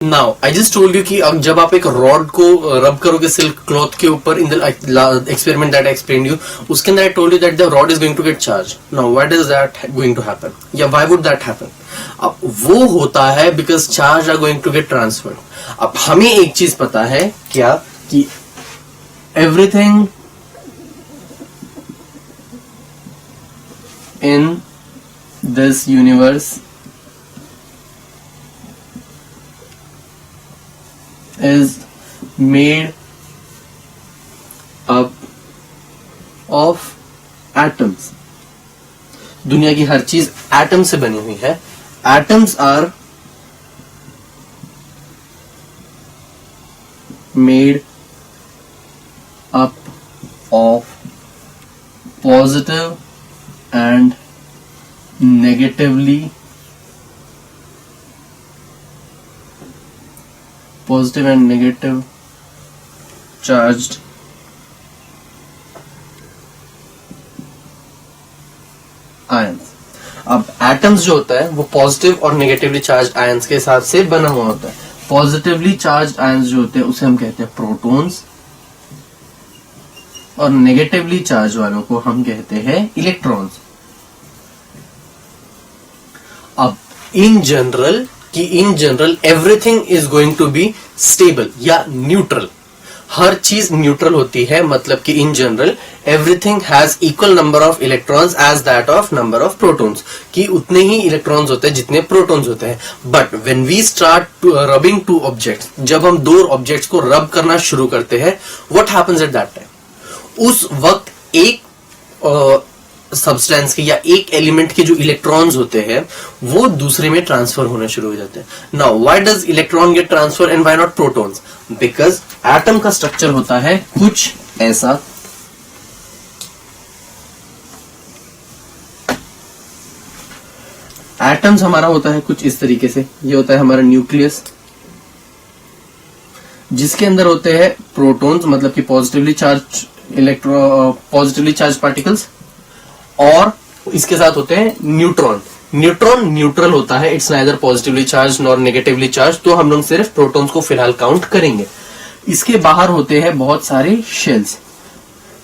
Now I just told you कि अब जब आप एक रॉड को रब करोगे सिल्क क्लॉथ के ऊपर in the experiment that I explained you, उसके अंदर I told you that the rod is going to get charge. Now what is that going to happen, या व्हाई वुड दैट हैपन? अब वो होता है because charge are going to get transferred. अब हमें एक चीज पता है क्या, कि everything in this universe is made up of atoms. दुनिया की हर चीज एटम से बनी हुई है. Atoms are made up of positive and negatively positive and negative charged ions. अब एटम्स जो होता है वो पॉजिटिव और नेगेटिवली चार्ज आयंस के हिसाब से बना हुआ होता है. पॉजिटिवली चार्ज आयंस जो होते हैं उसे हम कहते हैं प्रोटॉन्स, और नेगेटिवली चार्ज वालों को हम कहते हैं इलेक्ट्रॉन्स. अब in general everything is going to be stable या न्यूट्रल. हर चीज न्यूट्रल होती है, मतलब कि in general everything has equal number of electrons as that of number of protons, कि उतने ही इलेक्ट्रॉन्स होते हैं जितने प्रोटॉन्स होते हैं. But when we start rubbing two objects, जब हम दो ऑब्जेक्ट्स को रब करना शुरू करते हैं, what happens at that time? उस वक्त एक सब्सटेंस के या एक एलिमेंट के जो इलेक्ट्रॉन्स होते हैं वो दूसरे में ट्रांसफर होने शुरू हो जाते हैं. Now why does electron get transfer and why not protons? Because atom का स्ट्रक्चर होता है कुछ ऐसा. एटम्स हमारा होता है कुछ इस तरीके से. ये होता है हमारा न्यूक्लियस, जिसके अंदर होते हैं प्रोटॉन्स, मतलब कि पॉजिटिवली चार्ज पार्टिकल्स, और इसके साथ होते हैं न्यूट्रॉन. न्यूट्रॉन न्यूट्रल होता है, it's neither positively charge nor negatively charge, तो हम लोग सिर्फ प्रोटॉन्स को फिलहाल काउंट करेंगे. इसके बाहर होते हैं बहुत सारे शेल्स,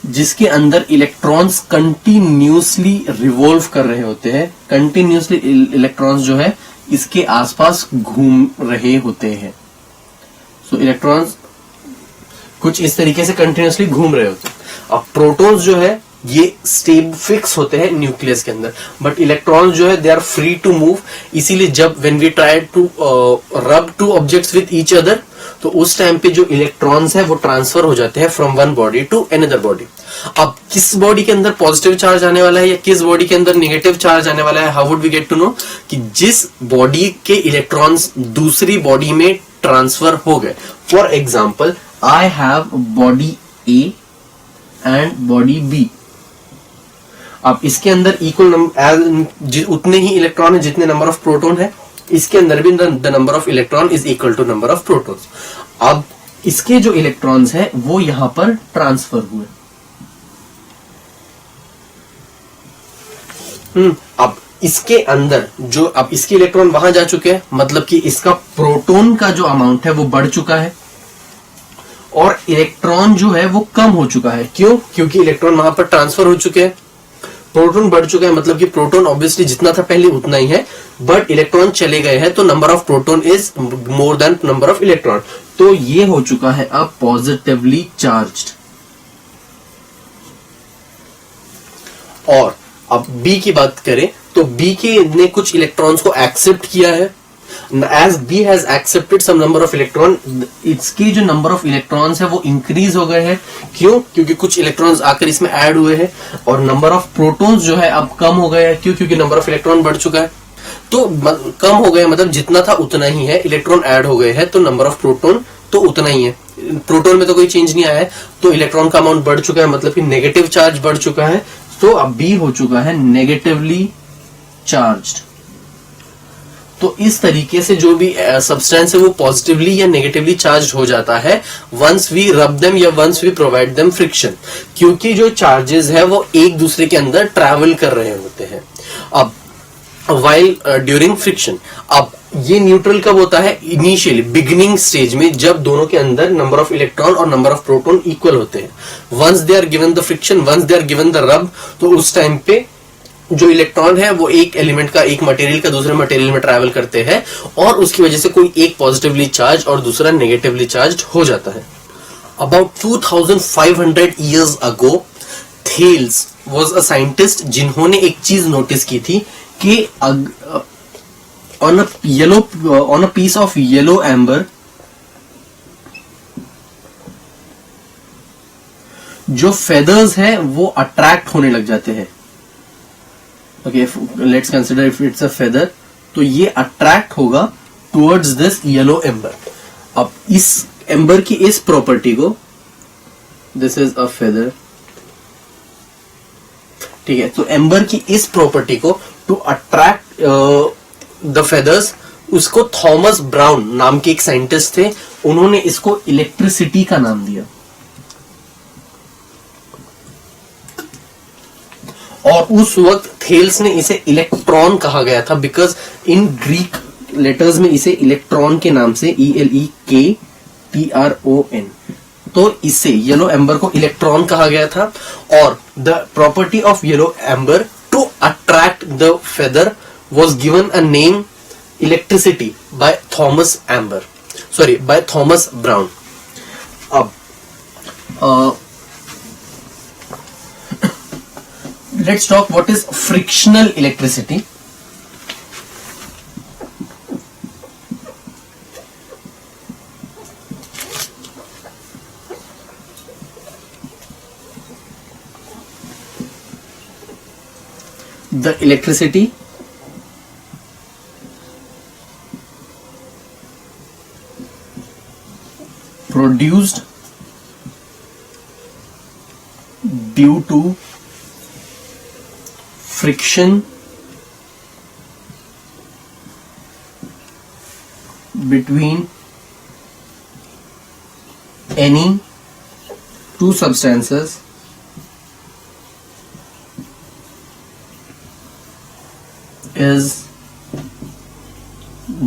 जिसके अंदर इलेक्ट्रॉन्स कंटिन्यूसली रिवॉल्व कर रहे होते हैं. कंटिन्यूसली इलेक्ट्रॉन्स जो है इसके आसपास घूम रहे होते हैं. सो इलेक्ट्रॉन्स कुछ इस तरीके से कंटिन्यूसली घूम रहे होते हैं. अब प्रोटॉन्स जो है ये स्टेब फिक्स होते हैं न्यूक्लियस के अंदर, बट इलेक्ट्रॉन्स जो है they are free to move. इसीलिए जब when we try to rub two objects with each other, तो उस टाइम पे जो इलेक्ट्रॉन्स है वो ट्रांसफर हो जाते हैं from one body to another body. अब किस बॉडी के अंदर पॉजिटिव चार्ज आने वाला है या किस बॉडी के अंदर नेगेटिव चार्ज आने वाला है, how would we get to know? कि जिस बॉडी के इलेक्ट्रॉन्स दूसरी बॉडी में ट्रांसफर हो गए. For example, I have body A and body B. अब इसके अंदर इक्वल उतने ही इलेक्ट्रॉन है जितने नंबर ऑफ प्रोटॉन है. इसके अंदर भी the number of electron is equal to number of protons. अब इसके जो इलेक्ट्रॉन्स है वो यहां पर ट्रांसफर हुए. अब इसके अंदर जो अब इसके इलेक्ट्रॉन वहां जा चुके हैं, मतलब कि इसका प्रोटॉन का जो अमाउंट है वो बढ़ चुका है, और इलेक्ट्रॉन जो है वो कम हो चुका है. क्यों? क्योंकि इलेक्ट्रॉन वहां पर ट्रांसफर हो चुके हैं. प्रोटॉन बढ़ चुका है, मतलब कि प्रोटॉन ऑब्वियसली जितना था पहले उतना ही है, बट इलेक्ट्रॉन चले गए हैं, तो number of proton is more than number of electron. तो ये हो चुका है अब पॉजिटिवली चार्ज्ड. और अब बी की बात करें तो बी के ने कुछ इलेक्ट्रॉन्स को एक्सेप्ट किया है. As B has accepted some number of electron, इसके जो नंबर ऑफ इलेक्ट्रॉन्स है वो इंक्रीज हो गए हैं. क्यों? क्योंकि कुछ इलेक्ट्रॉन्स आकर इसमें ऐड हुए हैं, और नंबर ऑफ प्रोटॉन्स जो है अब कम हो गए हैं. क्यों? क्योंकि नंबर ऑफ इलेक्ट्रॉन बढ़ चुका है. तो कम हो गए मतलब जितना था उतना ही है, इलेक्ट्रॉन ऐड हो गए हैं, तो नंबर ऑफ प्रोटॉन तो उतना ही है. प्रोटॉन में तो कोई चेंज नहीं आया है, तो इलेक्ट्रॉन का अमाउंट बढ़ चुका है, मतलब कि नेगेटिव चार्ज बढ़ चुका है. तो अब बी हो चुका है नेगेटिवली चार्ज्ड. तो इस तरीके से जो भी सब्सटेंस है वो पॉजिटिवली या नेगेटिवली चार्ज हो जाता है वंस वी रब देम या once we provide them friction, क्योंकि जो चार्जेस है वो एक दूसरे के अंदर ट्रैवल कर रहे होते हैं. अब while during friction. अब ये न्यूट्रल कब होता है? इनिशियली बिगिनिंग स्टेज में, जब दोनों के अंदर नंबर ऑफ इलेक्ट्रॉन और नंबर ऑफ प्रोटॉन इक्वल होते हैं. Once they are given the friction, once they are given the rub, तो उस टाइम पे जो इलेक्ट्रॉन है वो एक एलिमेंट का, एक मटेरियल का दूसरे मटेरियल में ट्रैवल करते हैं और उसकी वजह से कोई एक पॉजिटिवली चार्ज और दूसरा नेगेटिवली चार्ज हो जाता है. About 2500 years ago, Thales was a scientist जिन्होंने एक चीज नोटिस की थी कि on a piece of yellow amber, जो फेदर्स है वो अट्रैक्ट होने लग जाते हैं. Okay, let's consider if it's a feather, तो ये अट्रैक्ट होगा टुवर्ड्स दिस येलो एम्बर. अब इस एम्बर की इस प्रॉपर्टी को, दिस इज अ फेदर, ठीक है, तो एम्बर की इस प्रॉपर्टी को टू अट्रैक्ट द फेदर्स, उसको थॉमस ब्राउन नाम के एक साइंटिस्ट थे, उन्होंने इसको इलेक्ट्रिसिटी का नाम दिया. और उस वक्त थेल्स ने इसे इलेक्ट्रॉन कहा गया था, बिकॉज इन ग्रीक लेटर्स में इसे इलेक्ट्रॉन के नाम से, ELEKTRON, तो इससे येलो एम्बर को इलेक्ट्रॉन कहा गया था. और the property of yellow amber to attract the feather was given a name electricity by Thomas Brown. अब let's talk what is frictional electricity. The electricity produced due to friction between any two substances is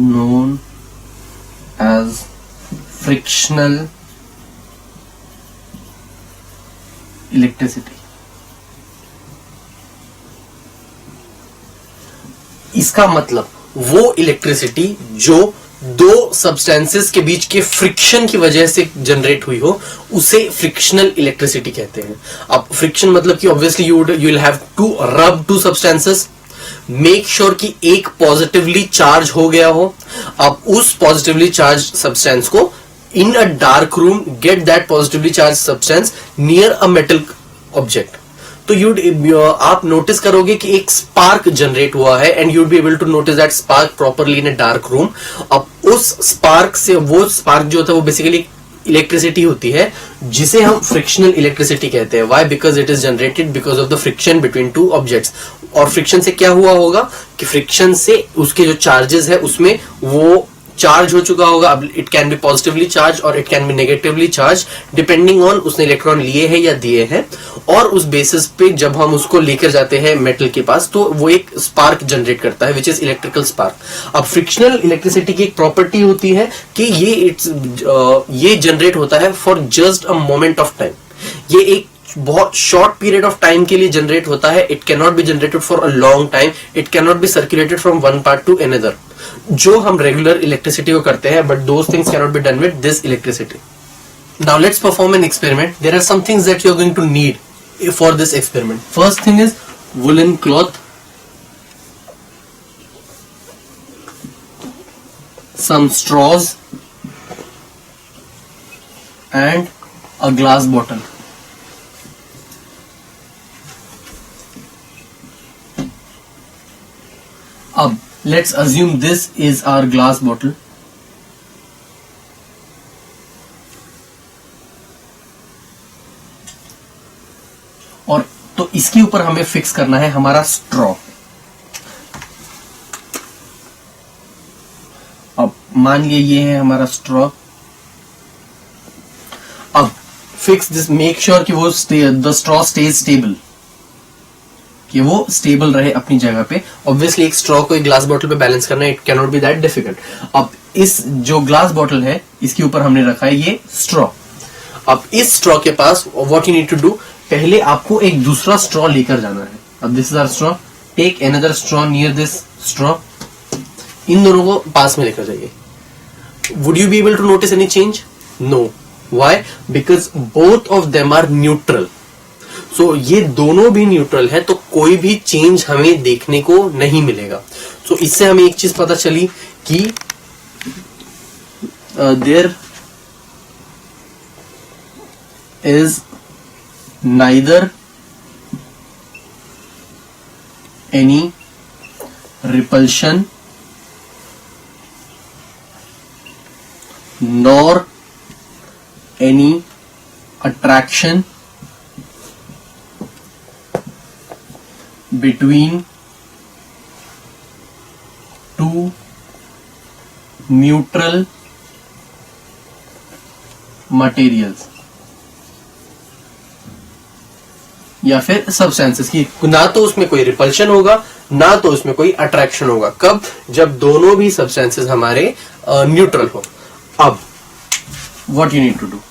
known as frictional electricity. इसका मतलब वो electricity जो दो substances के बीच के friction की वजह से जनरेट हुई हो, उसे फ्रिक्शनल इलेक्ट्रिसिटी कहते हैं. अब फ्रिक्शन मतलब कि obviously you will have to rub two substances, make sure कि एक पॉजिटिवली चार्ज हो गया हो. अब उस पॉजिटिवली चार्ज सब्सटेंस को in a dark room get that positively charge substance near a metal object, तो आप नोटिस करोगे कि एक स्पार्क जनरेट हुआ है and you'd be able to notice that spark properly in a dark room. अब उस स्पार्क से, वो स्पार्क जो होता है वो बेसिकली इलेक्ट्रिसिटी होती है, जिसे हम फ्रिक्शनल इलेक्ट्रिसिटी कहते हैं. Why? Because it is generated because of the friction between two objects. और फ्रिक्शन से क्या हुआ होगा कि फ्रिक्शन से उसके जो चार्जेस है उसमें वो चार्ज हो चुका होगा. अब it can be positively charge और it can be negatively charge depending on उसने इलेक्ट्रॉन लिए हैं या दिए हैं. और उस बेसिस पे जब हम उसको लेकर जाते हैं मेटल के पास, तो वो एक स्पार्क जनरेट करता है विच इज इलेक्ट्रिकल स्पार्क. अब फ्रिक्शनल इलेक्ट्रिसिटी की एक प्रॉपर्टी होती है कि ये जनरेट होता है for just a moment of time. ये एक बहुत शॉर्ट पीरियड ऑफ टाइम के लिए जनरेट होता है. It can not be generated for a long time. It can not be circulated from one part to another, जो हम रेगुलर इलेक्ट्रिसिटी को करते हैं, but those things can not be done with this electricity. Now let's perform an experiment. There are some things that you are going to need for this experiment. First thing is woollen cloth, some straws and a glass bottle. अब let's assume this is our glass bottle. और तो इसके ऊपर हमें fix करना है हमारा straw. अब मान लिया ये है हमारा स्ट्रॉ. अब फिक्स दिस, मेक श्योर कि वो द स्ट्रॉ स्टेज स्टेबल. कि वो स्टेबल रहे अपनी जगह पे। ऑब्वियसली एक स्ट्रॉ को एक ग्लास बॉटल पे बैलेंस करना it can not B that difficult. अब इस जो ग्लास बॉटल है इसके ऊपर हमने रखा है ये स्ट्रॉ। अब इस स्ट्रॉ के पास what you need to do, पहले आपको एक दूसरा स्ट्रॉ लेकर जाना है। अब this is our straw, take another straw near this straw, इन दोनों को पास में लेकर जाइए। Would you be able to notice any change? No. Why? Because both of them are neutral. So ये दोनों भी न्यूट्रल है तो कोई भी चेंज हमें देखने को नहीं मिलेगा। सो इससे हमें एक चीज पता चली कि there is neither any repulsion nor any attraction between two neutral materials या फिर सब्सटेंसेस की, ना तो उसमें कोई रिपल्शन होगा ना तो उसमें कोई अट्रैक्शन होगा। कब? जब दोनों भी सब्सटेंसेस हमारे न्यूट्रल हो। अब what you need to do,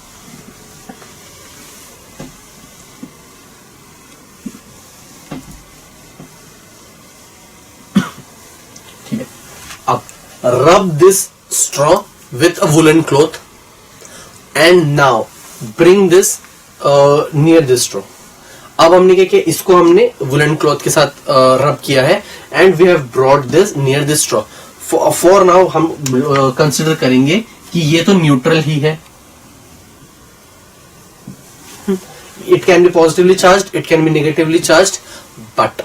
rub this straw with a woolen cloth and now bring this near this straw। अब हमने क्या किया, इसको हमने woolen cloth के साथ रब किया है and we have brought this near this straw। for now हम कंसिडर करेंगे कि ये तो न्यूट्रल ही है। It can be positively charged, it can be negatively charged, but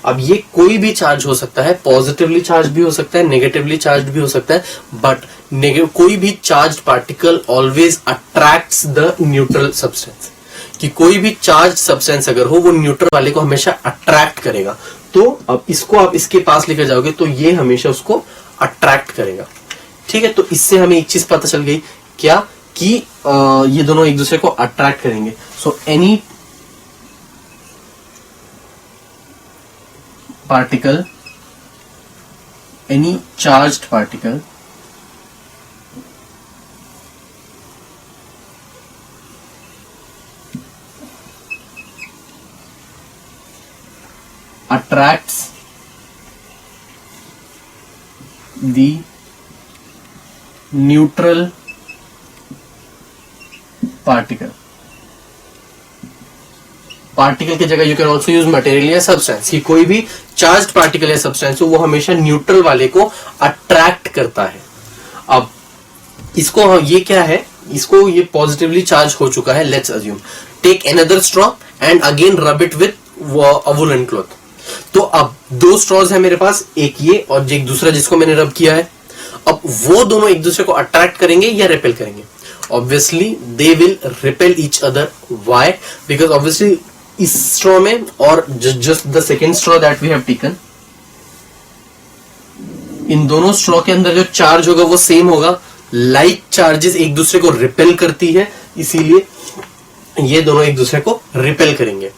अब ये कोई भी चार्ज हो सकता है, पॉजिटिवली चार्ज भी हो सकता है, नेगेटिवली चार्ज भी हो सकता है, बट कोई भी charge particle always attracts the neutral substance. कि कोई भी चार्ज सब्सटेंस अगर हो वो न्यूट्रल वाले को हमेशा अट्रैक्ट करेगा। तो अब इसको आप इसके पास लेकर जाओगे तो ये हमेशा उसको अट्रैक्ट करेगा। ठीक है, तो इससे हमें एक चीज पता चल गई, क्या कि ये दोनों एक दूसरे को अट्रैक्ट करेंगे। So any particle, any charged particle attracts the neutral particle। Particle की जगह you can also use material या सब्सटेंस, कि कोई भी चार्ज पार्टिकल या सब्सटेंस हो वो हमेशा न्यूट्रल वाले को अट्रैक्ट करता है। अब इसको ये क्या है, इसको ये पॉजिटिवली चार्ज हो चुका है। Let's assume, take another straw and again rub it with a woollen cloth. तो अब दो स्ट्रॉज है मेरे पास, एक ये और एक दूसरा जिसको मैंने रब किया है। अब वो दोनों एक दूसरे को अट्रैक्ट करेंगे या रिपेल करेंगे? Obviously they will repel each other. Why? Because obviously इस स्ट्रॉ में और just the second straw that we have taken, इन दोनों स्ट्रॉ के अंदर जो चार्ज होगा वो सेम होगा। लाइक चार्जेस एक दूसरे को रिपेल करती है, इसीलिए ये दोनों एक दूसरे को रिपेल करेंगे।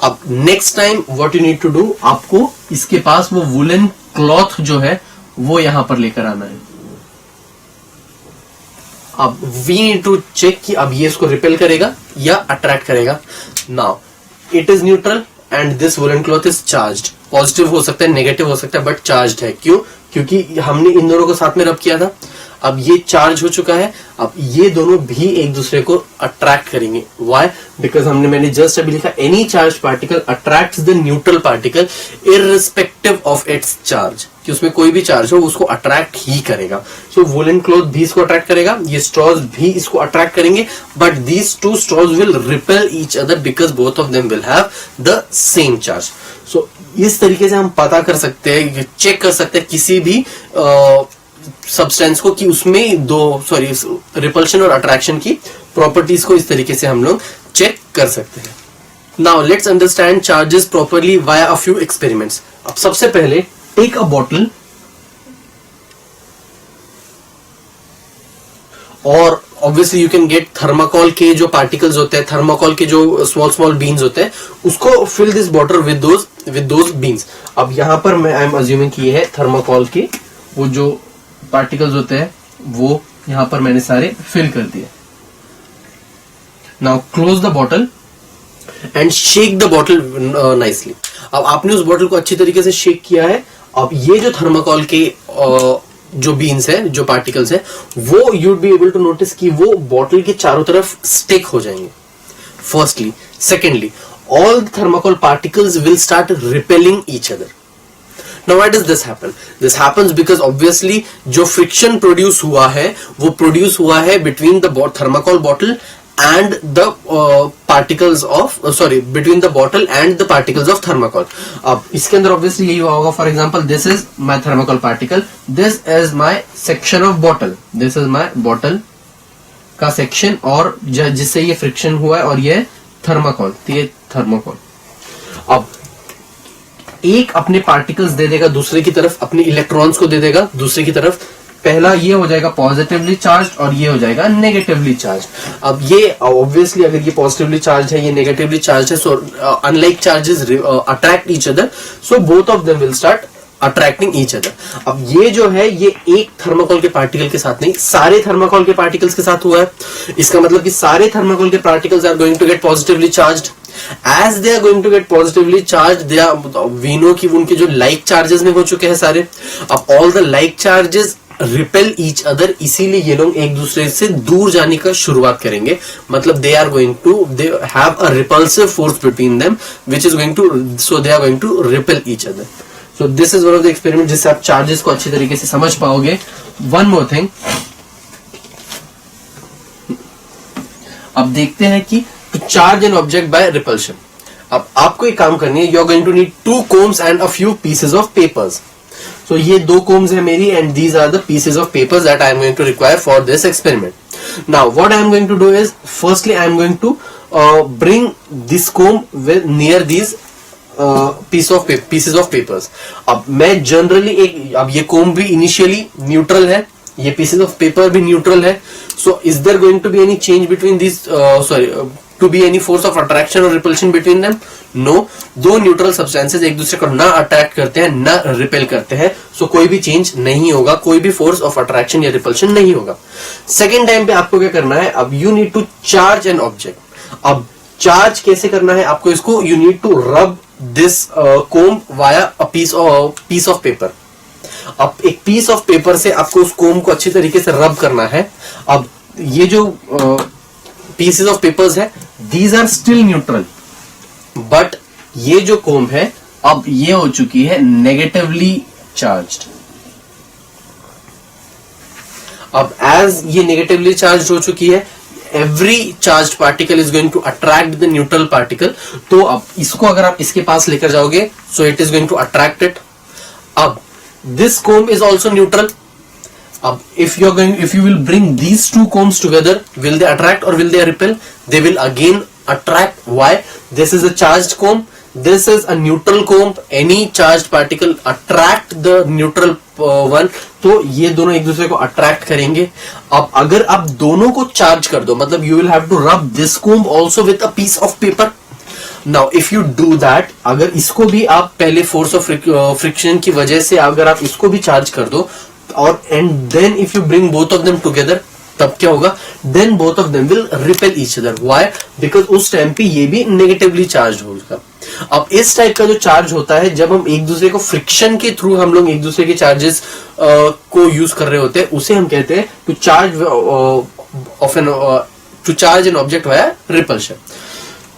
अब next time what you need to do, आपको इसके पास वो वुलन क्लॉथ जो है वो यहां पर लेकर आना है। अब वी नीड टू चेक कि अब ये इसको रिपेल करेगा या अट्रैक्ट करेगा। Now it is neutral and this woollen cloth is charged. Positive हो सकता है, नेगेटिव हो सकता है, बट चार्ज्ड है। क्यों? क्योंकि हमने इन दोनों को साथ में रब किया था। अब ये चार्ज हो चुका है, अब ये दोनों भी एक दूसरे को अट्रैक्ट करेंगे। व्हाई? बिकॉज मैंने जस्ट अभी लिखा any charge particle attracts the neutral particle irrespective of its charge, कि उसमें कोई भी चार्ज हो उसको अट्रैक्ट ही करेगा। सो वुलन क्लॉथ भी इसको अट्रैक्ट करेगा, ये स्ट्रॉज भी इसको अट्रैक्ट करेंगे, but these two straws will repel each other because both of them will have the same charge. So इस तरीके से हम पता कर सकते हैं, चेक कर सकते हैं किसी भी सब्सटेंस को कि उसमें रिपल्शन और अट्रैक्शन की प्रॉपर्टीज को इस तरीके से हम लोग चेक कर सकते हैं। Now let's understand charges properly via a few experiments. अब सबसे पहले टेक अ बॉटल और obviously you can get thermocol के जो पार्टिकल्स होते हैं, थर्माकोल के जो स्मॉल स्मॉल बीन्स होते हैं, उसको fill this bottle with those beans. अब यहां पर मैं आई एम अज्यूमिंग कि है थर्माकोल के वो जो पार्टिकल्स होते हैं वो यहां पर मैंने सारे फिल कर दिए। Now close the bottle and shake the bottle nicely. अब आपने उस बॉटल को अच्छी तरीके से शेक किया है। अब ये जो थर्माकोल के जो बीन्स है, जो पार्टिकल्स है, वो you would be able to notice कि वो बॉटल के चारों तरफ स्टिक हो जाएंगे, firstly. Secondly, all the thermocol particles will start repelling each other. Now why does this happen? This happens because obviously जो friction produce हुआ है वो produce हुआ है between the thermocol bottle and the particles of between the bottle and the particles of thermocol. अब इसके अंदर obviously यही हुआ होगा, for example this is my thermocol particle, this is my section of bottle, this is my bottle का section, और जिससे ये friction हुआ है और ये thermocol, तो ये thermocol। अब एक अपने पार्टिकल्स दे देगा दूसरे की तरफ, अपने इलेक्ट्रॉन्स को दे देगा दूसरे की तरफ। पहला ये हो जाएगा पॉजिटिवली चार्ज और ये हो जाएगा नेगेटिवली चार्ज। अब ये ऑब्वियसली अगर ये पॉजिटिवली चार्ज है, ये नेगेटिवली चार्ज है, so unlike charges attract each other, so both of them will start attracting each other. अब ये जो है ये एक थर्माकोल के पार्टिकल के साथ नहीं, सारे थर्माकोल के पार्टिकल्स के साथ हुआ है। इसका मतलब कि सारे थर्माकोल के particles are going to get positively charged. As they are going to get positively charged, they are, we know कि उनके जो like charges में हो चुके हैं सारे। अब all the like charges repel each other, इसीलिए ये लोग एक दूसरे से दूर जाने का शुरुआत करेंगे। मतलब they are going to, they have a repulsive force between them, which is going to, so they are going to repel each other. So this is one of the experiments जिससे आप charges को अच्छी तरीके से समझ पाओगे। One more thing, अब देखते हैं कि to charge an object by repulsion। अब आपको एक काम करनी है, you are going to need 2 combs and a few pieces of papers। So ये 2 combs है मेरी and these are the pieces of papers that I am going to require for this experiment। Now what I am going to do is, firstly I am going to bring this comb with near these pieces of papers। अब मैं generally अब ये comb भी initially neutral है, ये pieces of paper भी neutral है। So is there going to be any change between these to be any force of attraction or repulsion between them? No, दो न्यूट्रल सब्सटेंसेस एक दूसरे को ना अट्रैक्ट करते हैं ना रिपेल करते हैं, सो कोई भी चेंज नहीं होगा, कोई भी फोर्स ऑफ अट्रैक्शन या रिपल्शन नहीं होगा। सेकेंड टाइम पे आपको क्या करना है, अब you need to charge an object. अब चार्ज कैसे करना है आपको इसको, you need to rub this comb via a piece of paper. अब एक पीस ऑफ पेपर से आपको उस कोम को अच्छी तरीके से रब करना है। अब ये जो पीसेस ऑफ पेपर्स है, these are still neutral, but ये जो कोम है अब ये हो चुकी है नेगेटिवली चार्ज्ड। अब एज ये नेगेटिवली चार्ज हो चुकी है, every charge particle is going to attract the neutral particle. तो अब इसको अगर आप इसके पास लेकर जाओगे, so it is going to attract it. अब this comb is also neutral। अब if you will bring these 2 combs together, will they attract or will they repel? They will again attract. Why? This is a charged comb, this is a neutral comb, any charged particle attract the neutral one, तो ये दोनों एक दूसरे को attract करेंगे। अब अगर आप दोनों को चार्ज कर दो, मतलब you will have to rub this comb also with a piece of paper। Now if you do that, अगर इसको भी आप पहले फोर्स ऑफ फ्रिक्शन की वजह से अगर आप इसको भी चार्ज कर दो, और and then if you bring both of them together, तब क्या होगा, then both of them will repel each other. Why? Because उस टाइम पे ये भी नेगेटिवली चार्ज होगा। अब इस टाइप का जो चार्ज होता है, जब हम एक दूसरे को फ्रिक्शन के थ्रू हम लोग एक दूसरे के चार्जेस को यूज कर रहे होते हैं, उसे हम कहते हैं to charge an object via repulsion.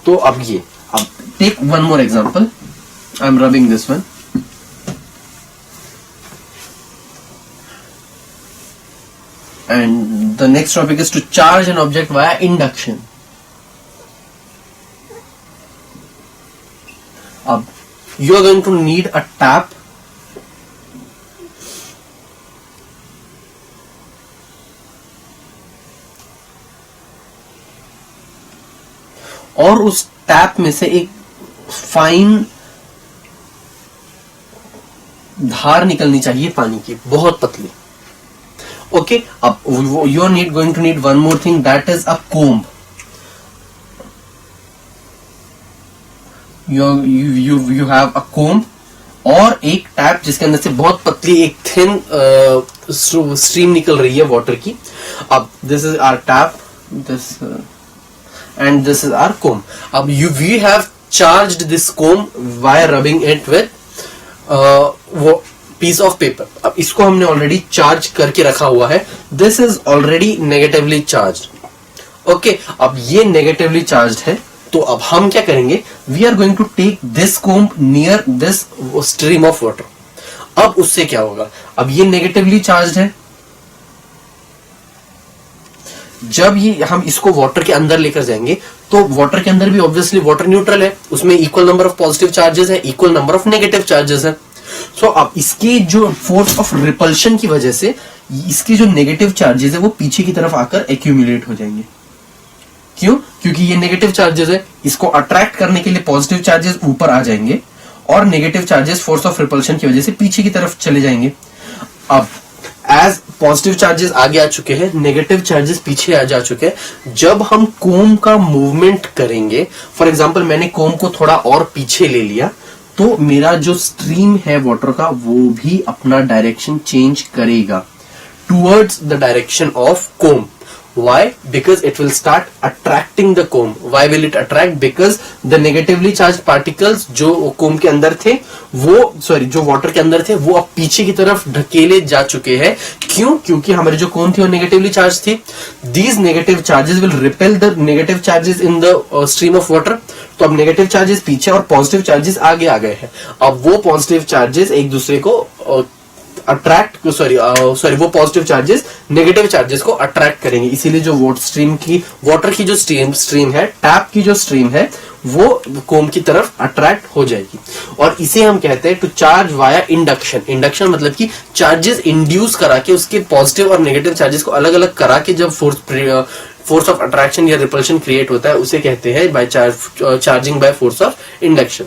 तो अब ये, अब take one more example, I'm rubbing this one, and the next topic is to charge an object via induction। अब you are going to need a tap, और उस tap में से एक फाइन धार निकलनी चाहिए पानी की, बहुत पतली। ओके, अब you are going to need one more thing, that is a comb. you have a comb और एक टैप जिसके अंदर से बहुत पतली एक थिन स्ट्रीम निकल रही है वाटर की. अब this is our tap, this end this is our comb. अब we have charged this comb by rubbing it with वो पीस ऑफ पेपर. अब इसको हमने ऑलरेडी चार्ज करके रखा हुआ है. This is already negatively charged. Okay, अब ये नेगेटिवली चार्ज्ड है, तो अब हम क्या करेंगे, we are going to take this comb near this stream of water. अब उससे क्या होगा, अब ये नेगेटिवली चार्ज्ड है, जब ये हम इसको वाटर के अंदर लेकर जाएंगे तो वाटर के अंदर भी ऑब्वियसली वाटर न्यूट्रल है, उसमें equal number of positive charges है, equal number of negative charges है. सो अब इसकी जो फोर्स ऑफ रिपल्शन की वजह से इसके जो नेगेटिव चार्जेस है वो पीछे की तरफ आकर एक्यूमुलेट हो जाएंगे. क्यों? क्योंकि ये नेगेटिव चार्जेस है, इसको अट्रैक्ट करने के लिए पॉजिटिव चार्जेस ऊपर आ जाएंगे और negative charges force of repulsion की वजह से पीछे की तरफ चले जाएंगे. अब एज पॉजिटिव चार्जेस आगे आ चुके हैं, नेगेटिव चार्जेस पीछे आ जा चुके हैं, जब हम कोम का मूवमेंट करेंगे, फॉर एग्जांपल मैंने कोम को थोड़ा और पीछे ले लिया, तो मेरा जो स्ट्रीम है वाटर का वो भी अपना डायरेक्शन चेंज करेगा towards the direction of comb. Why? Because it will start attracting the comb. Why will it attract? Because the negatively charged particles जो comb के अंदर थे जो water के अंदर थे वो अब पीछे की तरफ ढकेले जा चुके हैं. क्यों? क्योंकि हमारी जो comb थी वो negatively charged थी. These negative charges will repel the negative charges in the stream of water. तो अब negative charges पीछे और positive charges आगे आ गए हैं. अब वो positive charges एक दूसरे को अट्रैक्ट वो पॉजिटिव चार्जेस नेगेटिव चार्जेस को अट्रैक्ट करेंगे. इसीलिए जो वाटर की जो स्ट्रीम है, टैप की जो स्ट्रीम है, वो कोम की तरफ अट्रैक्ट हो जाएगी. और इसे हम कहते हैं to charge via induction. Induction मतलब कि चार्जेस इंड्यूस करा के उसके पॉजिटिव और नेगेटिव चार्जेस को अलग अलग करा के जब फोर्स ऑफ अट्रैक्शन या रिपल्शन क्रिएट होता है, उसे कहते हैं by charging by force of induction.